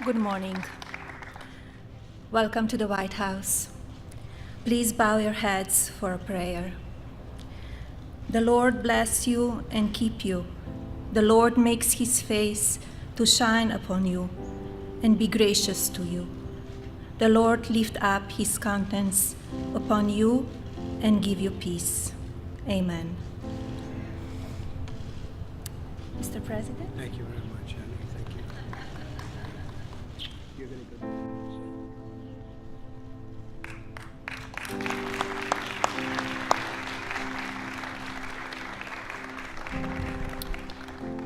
Good morning. Welcome to the White House. Please bow your heads for a prayer. The Lord bless you and keep you. The Lord makes his face to shine upon you and be gracious to you. The Lord lift up his countenance upon you and give you peace. Amen. Mr. President? Thank you very much, Annie. Thank you. You're going to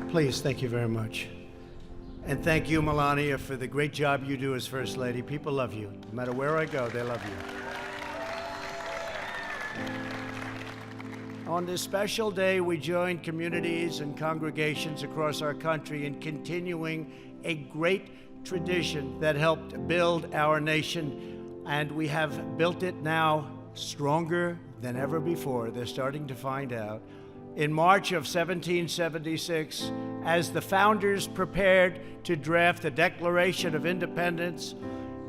go. Please, thank you very much. And thank you, Melania, for the great job you do as First Lady. People love you. No matter where I go, they love you. On this special day, we join communities and congregations across our country in continuing a great tradition that helped build our nation, and we have built it now stronger than ever before. They're starting to find out. In March of 1776, as the founders prepared to draft the Declaration of Independence,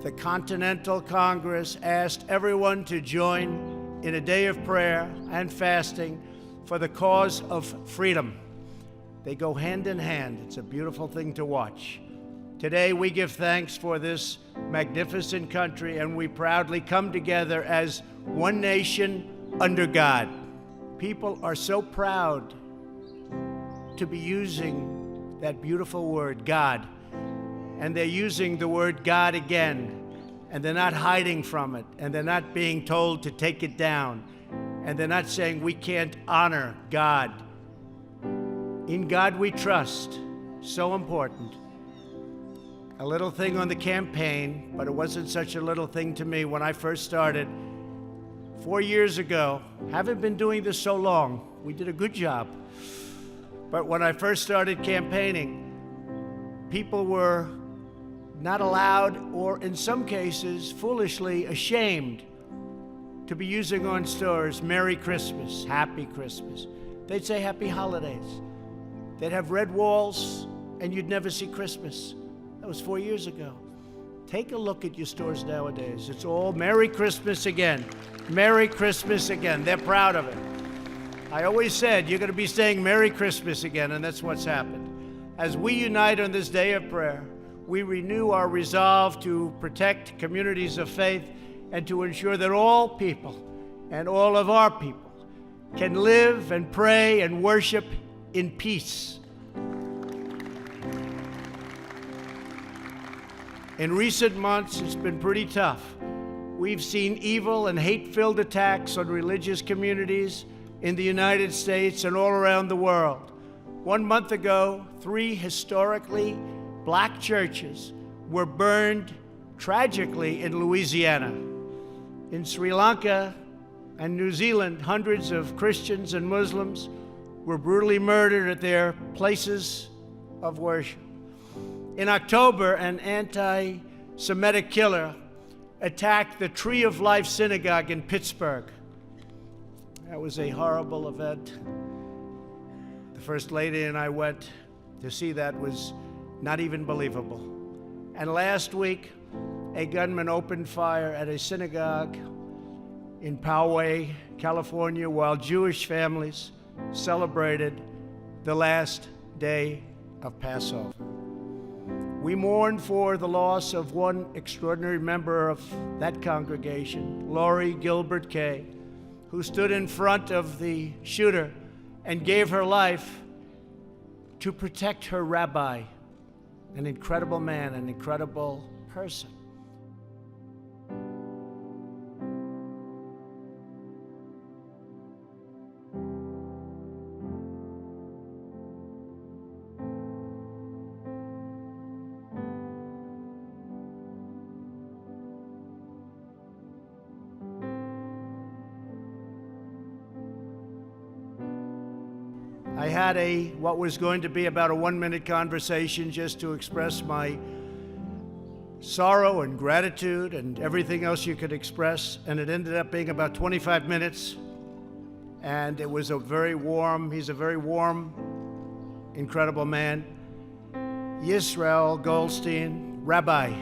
the Continental Congress asked everyone to join in a day of prayer and fasting for the cause of freedom. They go hand in hand. It's a beautiful thing to watch. Today, we give thanks for this magnificent country, and we proudly come together as one nation under God. People are so proud to be using that beautiful word, God. And they're using the word God again. And they're not hiding from it. And they're not being told to take it down. And they're not saying we can't honor God. In God we trust. So important. A little thing on the campaign, but it wasn't such a little thing to me when I first started 4 years ago. Haven't been doing this so long. We did a good job. But when I first started campaigning, people were not allowed, or in some cases, foolishly ashamed to be using on stores, Merry Christmas, Happy Christmas. They'd say Happy Holidays. They'd have red walls, and you'd never see Christmas. That was 4 years ago. Take a look at your stores nowadays. It's all Merry Christmas again. Merry Christmas again. They're proud of it. I always said, you're going to be saying Merry Christmas again, and that's what's happened. As we unite on this day of prayer, we renew our resolve to protect communities of faith and to ensure that all people and all of our people can live and pray and worship in peace. In recent months, it's been pretty tough. We've seen evil and hate-filled attacks on religious communities in the United States and all around the world. 1 month ago, 3 historically Black churches were burned tragically in Louisiana. In Sri Lanka and New Zealand, hundreds of Christians and Muslims were brutally murdered at their places of worship. In October, an anti-Semitic killer attacked the Tree of Life Synagogue in Pittsburgh. That was a horrible event. The First Lady and I went to see that. Was not even believable. And last week, a gunman opened fire at a synagogue in Poway, California, while Jewish families celebrated the last day of Passover. We mourn for the loss of one extraordinary member of that congregation, Lori Gilbert Kay, who stood in front of the shooter and gave her life to protect her rabbi, an incredible man, an incredible person. I had what was going to be about a 1-minute conversation just to express my sorrow and gratitude and everything else you could express, and it ended up being about 25 minutes. And it was he's a very warm, incredible man. Yisrael Goldstein, Rabbi.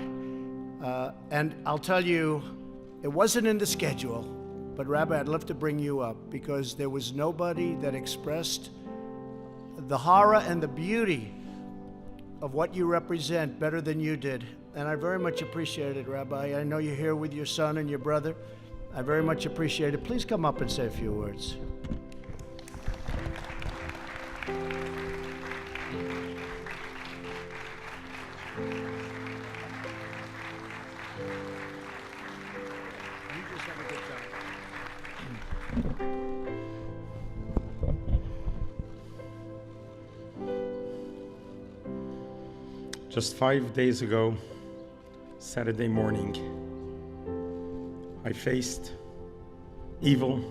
And I'll tell you, it wasn't in the schedule, but Rabbi, I'd love to bring you up because there was nobody that expressed the horror and the beauty of what you represent better than you did. And I very much appreciate it, Rabbi. I know you're here with your son and your brother. I very much appreciate it. Please come up and say a few words. Just 5 days ago, Saturday morning, I faced evil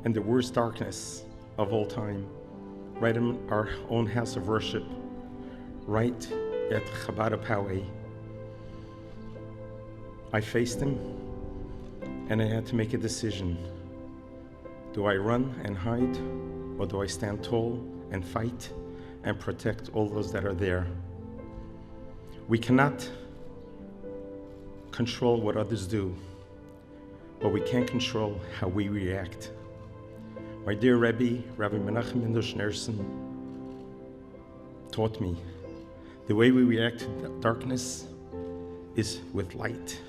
and the worst darkness of all time, right in our own house of worship, right at Chabad Poway. I faced him, and I had to make a decision. Do I run and hide, or do I stand tall and fight and protect all those that are there? We cannot control what others do, but we can control how we react. My dear Rebbe, Rabbi Menachem Mendel Schneerson, taught me the way we react to darkness is with light.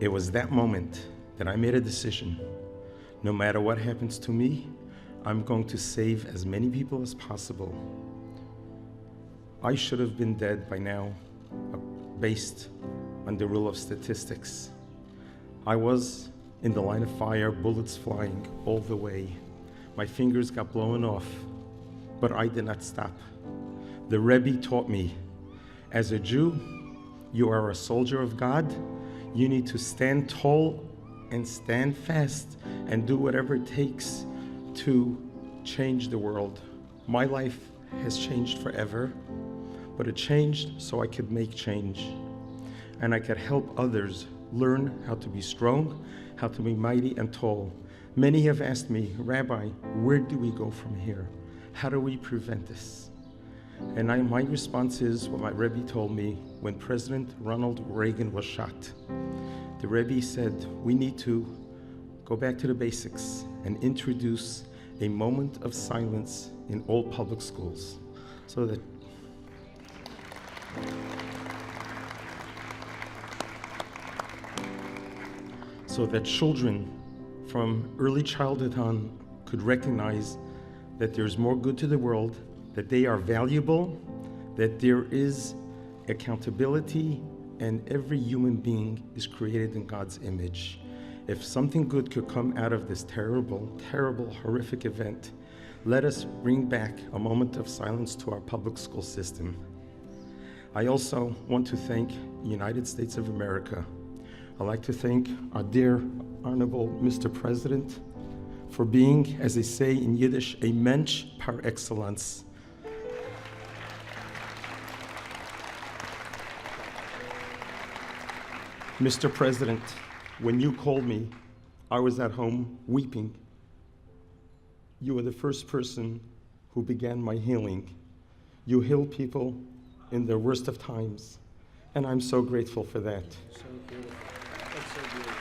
It was that moment that I made a decision. No matter what happens to me, I'm going to save as many people as possible. I should have been dead by now, based on the rule of statistics. I was in the line of fire, bullets flying all the way. My fingers got blown off, but I did not stop. The Rebbe taught me, as a Jew, you are a soldier of God. You need to stand tall and stand fast and do whatever it takes to change the world. My life has changed forever, but it changed so I could make change. And I could help others learn how to be strong, how to be mighty and tall. Many have asked me, Rabbi, where do we go from here? How do we prevent this? And my response is what my Rebbe told me when President Ronald Reagan was shot. The Rebbe said, we need to go back to the basics and introduce a moment of silence in all public schools so that children from early childhood on could recognize that there's more good to the world, that they are valuable, that there is accountability, and every human being is created in God's image. If something good could come out of this terrible, terrible, horrific event, let us bring back a moment of silence to our public school system. I also want to thank the United States of America. I'd like to thank our dear Honorable Mr. President for being, as they say in Yiddish, a Mensch par excellence. Mr. President, when you called me, I was at home weeping. You were the first person who began my healing. You heal people in their worst of times, and I'm so grateful for that. So beautiful. That's so beautiful.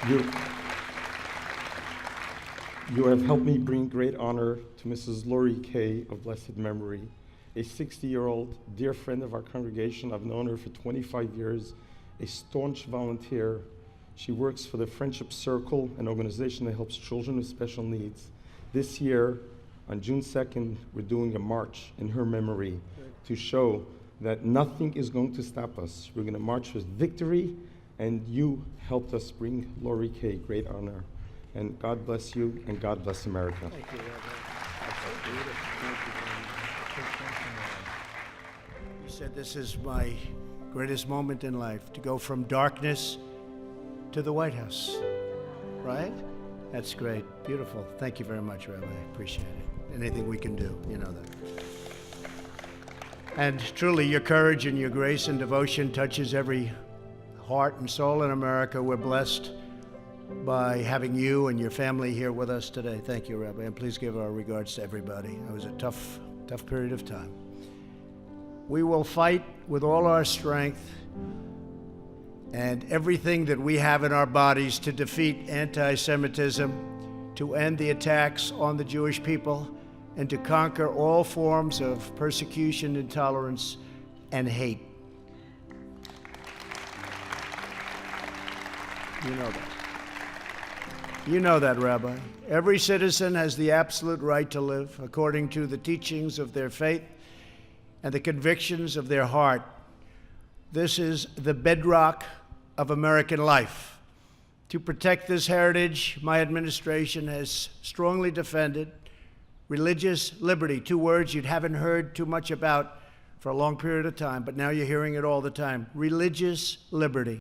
Thank You have helped me bring great honor to Mrs. Lori Kay of blessed memory, a 60-year-old dear friend of our congregation. I've known her for 25 years, a staunch volunteer. She works for the Friendship Circle, an organization that helps children with special needs. This year, on June 2nd, we're doing a march in her memory to show that nothing is going to stop us. We're going to march with victory, and you helped us bring Lori Kay great honor. And God bless you, and God bless America. you, Rabbi. That's so beautiful. Thank you very much. You said this is my greatest moment in life, to go from darkness to the White House, right? That's great. Beautiful. Thank you very much, Rabbi. I appreciate it. Anything we can do, you know that. And truly, your courage and your grace and devotion touches every heart and soul in America. We're blessed by having you and your family here with us today. Thank you, Rabbi, and please give our regards to everybody. It was a tough period of time. We will fight with all our strength and everything that we have in our bodies to defeat anti-Semitism, to end the attacks on the Jewish people, and to conquer all forms of persecution, intolerance, and hate. You know that. You know that, Rabbi. Every citizen has the absolute right to live according to the teachings of their faith and the convictions of their heart. This is the bedrock of American life. To protect this heritage, my administration has strongly defended religious liberty, two words you haven't heard too much about for a long period of time, but now you're hearing it all the time. Religious liberty.